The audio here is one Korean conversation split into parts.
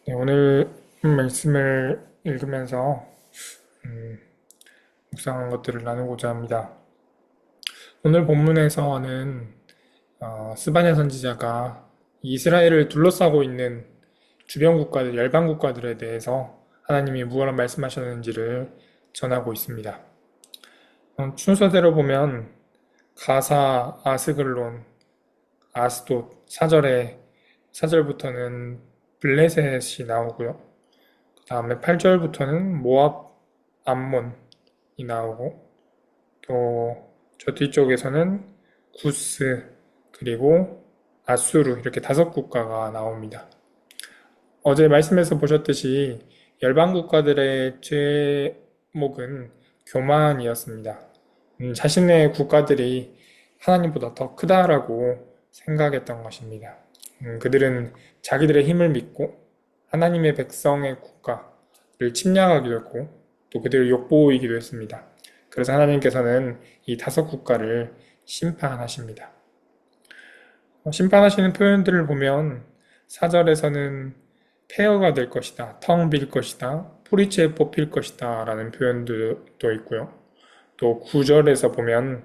네, 오늘 말씀을 읽으면서 음, 묵상한 것들을 나누고자 합니다. 오늘 본문에서는 스바냐 선지자가 이스라엘을 둘러싸고 있는 주변 국가들, 열방 국가들에 대해서 하나님이 무엇을 말씀하셨는지를 전하고 있습니다. 순서대로 보면 가사, 아스글론, 아스돗, 4절부터는 블레셋이 나오고요. 그 다음에 8절부터는 모압, 암몬이 나오고 또 저 뒤쪽에서는 구스 그리고 아수르 이렇게 다섯 국가가 나옵니다. 어제 말씀에서 보셨듯이 열방 국가들의 제목은 교만이었습니다. 자신의 국가들이 하나님보다 더 크다라고 생각했던 것입니다. 그들은 자기들의 힘을 믿고 하나님의 백성의 국가를 침략하기도 했고 또 그들을 욕보이기도 했습니다. 그래서 하나님께서는 이 다섯 국가를 심판하십니다. 심판하시는 표현들을 보면 4절에서는 폐허가 될 것이다, 텅 빌 것이다, 포리채에 뽑힐 것이다 라는 표현도 있고요. 또 9절에서 보면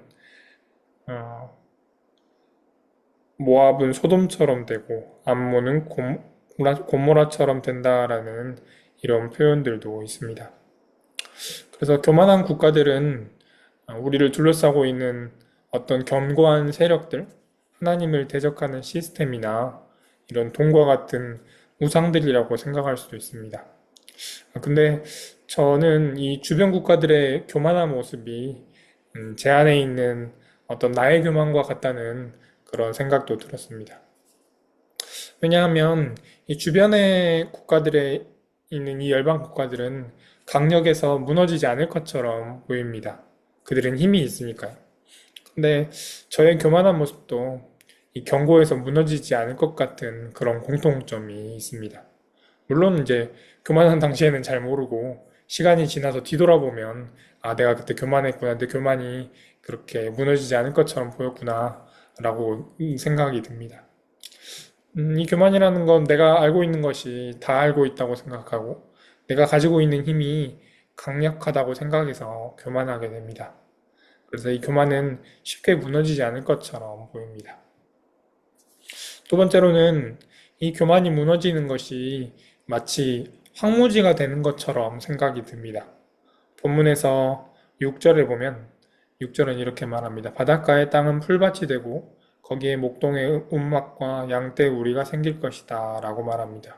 모압은 소돔처럼 되고 암몬은 고모라처럼 된다라는 이런 표현들도 있습니다. 그래서 교만한 국가들은 우리를 둘러싸고 있는 어떤 견고한 세력들, 하나님을 대적하는 시스템이나 이런 돈과 같은 우상들이라고 생각할 수도 있습니다. 근데 저는 이 주변 국가들의 교만한 모습이 제 안에 있는 어떤 나의 교만과 같다는 그런 생각도 들었습니다. 왜냐하면 이 주변의 국가들에 있는 이 열방 국가들은 강력해서 무너지지 않을 것처럼 보입니다. 그들은 힘이 있으니까요. 근데 저의 교만한 모습도 이 경고에서 무너지지 않을 것 같은 그런 공통점이 있습니다. 물론 이제 교만한 당시에는 잘 모르고 시간이 지나서 뒤돌아보면 아, 내가 그때 교만했구나. 내 교만이 그렇게 무너지지 않을 것처럼 보였구나. 라고 생각이 듭니다. 이 교만이라는 건 내가 알고 있는 것이 다 알고 있다고 생각하고 내가 가지고 있는 힘이 강력하다고 생각해서 교만하게 됩니다. 그래서 이 교만은 쉽게 무너지지 않을 것처럼 보입니다. 두 번째로는 이 교만이 무너지는 것이 마치 황무지가 되는 것처럼 생각이 듭니다. 본문에서 6절에 보면 6절은 이렇게 말합니다. 바닷가의 땅은 풀밭이 되고 거기에 목동의 움막과 양떼 우리가 생길 것이다 라고 말합니다.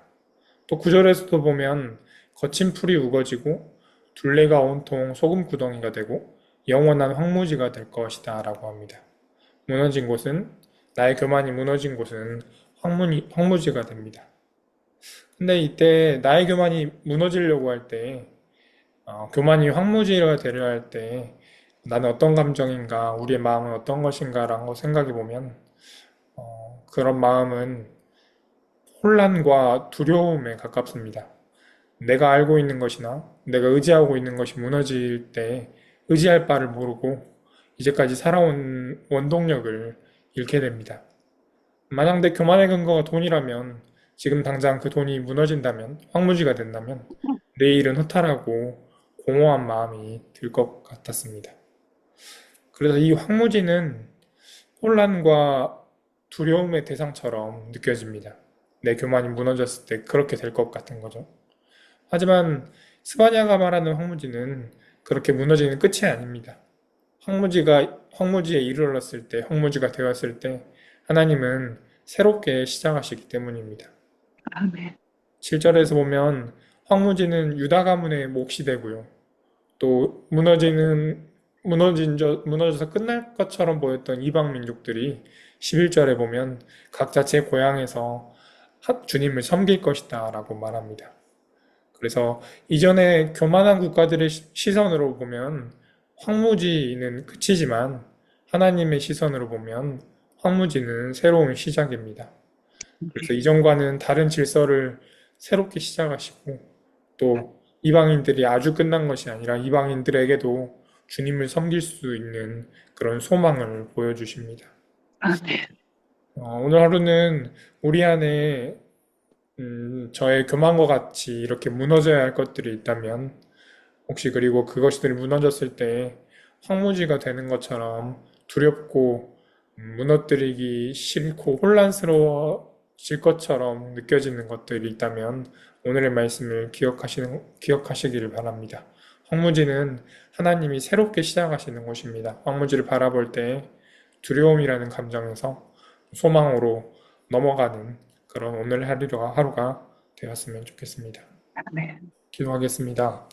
또 9절에서도 보면 거친 풀이 우거지고 둘레가 온통 소금 구덩이가 되고 영원한 황무지가 될 것이다 라고 합니다. 무너진 곳은 나의 교만이 무너진 곳은 황무지가 됩니다. 근데 이때 나의 교만이 무너지려고 할 때, 교만이 황무지가 되려 할 때, 나는 어떤 감정인가, 우리의 마음은 어떤 것인가라는 거 생각해 보면, 그런 마음은 혼란과 두려움에 가깝습니다. 내가 알고 있는 것이나 내가 의지하고 있는 것이 무너질 때 의지할 바를 모르고 이제까지 살아온 원동력을 잃게 됩니다. 만약 내 교만의 근거가 돈이라면 지금 당장 그 돈이 무너진다면 황무지가 된다면 내일은 허탈하고 공허한 마음이 들 것 같았습니다. 그래서 이 황무지는 혼란과 두려움의 대상처럼 느껴집니다. 내 교만이 무너졌을 때 그렇게 될 것 같은 거죠. 하지만 스바냐가 말하는 황무지는 그렇게 무너지는 끝이 아닙니다. 황무지에 이르렀을 때, 황무지가 되었을 때 하나님은 새롭게 시작하시기 때문입니다. 아멘. 7절에서 보면 황무지는 유다 가문의 몫이 되고요. 또 무너져서 끝날 것처럼 보였던 이방 민족들이 11절에 보면 각자 제 고향에서 주님을 섬길 것이다 라고 말합니다. 그래서 이전에 교만한 국가들의 시선으로 보면 황무지는 끝이지만 하나님의 시선으로 보면 황무지는 새로운 시작입니다. 그래서 이전과는 다른 질서를 새롭게 시작하시고 또 이방인들이 아주 끝난 것이 아니라 이방인들에게도 주님을 섬길 수 있는 그런 소망을 보여주십니다. 아멘. 오늘 하루는 우리 안에 저의 교만과 같이 이렇게 무너져야 할 것들이 있다면, 혹시 그리고 그것들이 무너졌을 때 황무지가 되는 것처럼 두렵고 무너뜨리기 싫고 혼란스러워질 것처럼 느껴지는 것들이 있다면 오늘의 말씀을 기억하시기를 바랍니다. 황무지는 하나님이 새롭게 시작하시는 곳입니다. 황무지를 바라볼 때 두려움이라는 감정에서 소망으로 넘어가는 그런 오늘 하루가 되었으면 좋겠습니다. 아멘. 기도하겠습니다.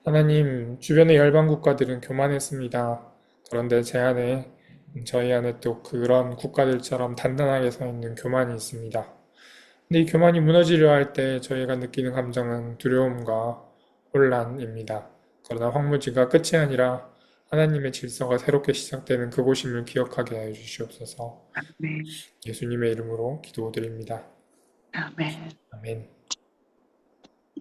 하나님, 주변의 열방 국가들은 교만했습니다. 그런데 저희 안에 또 그런 국가들처럼 단단하게 서 있는 교만이 있습니다. 근데 이 교만이 무너지려 할 때 저희가 느끼는 감정은 두려움과 혼란입니다. 그러나 황무지가 끝이 아니라 하나님의 질서가 새롭게 시작되는 그곳임을 기억하게 하여 주시옵소서. 아멘. 예수님의 이름으로 기도드립니다. 아멘. 아멘.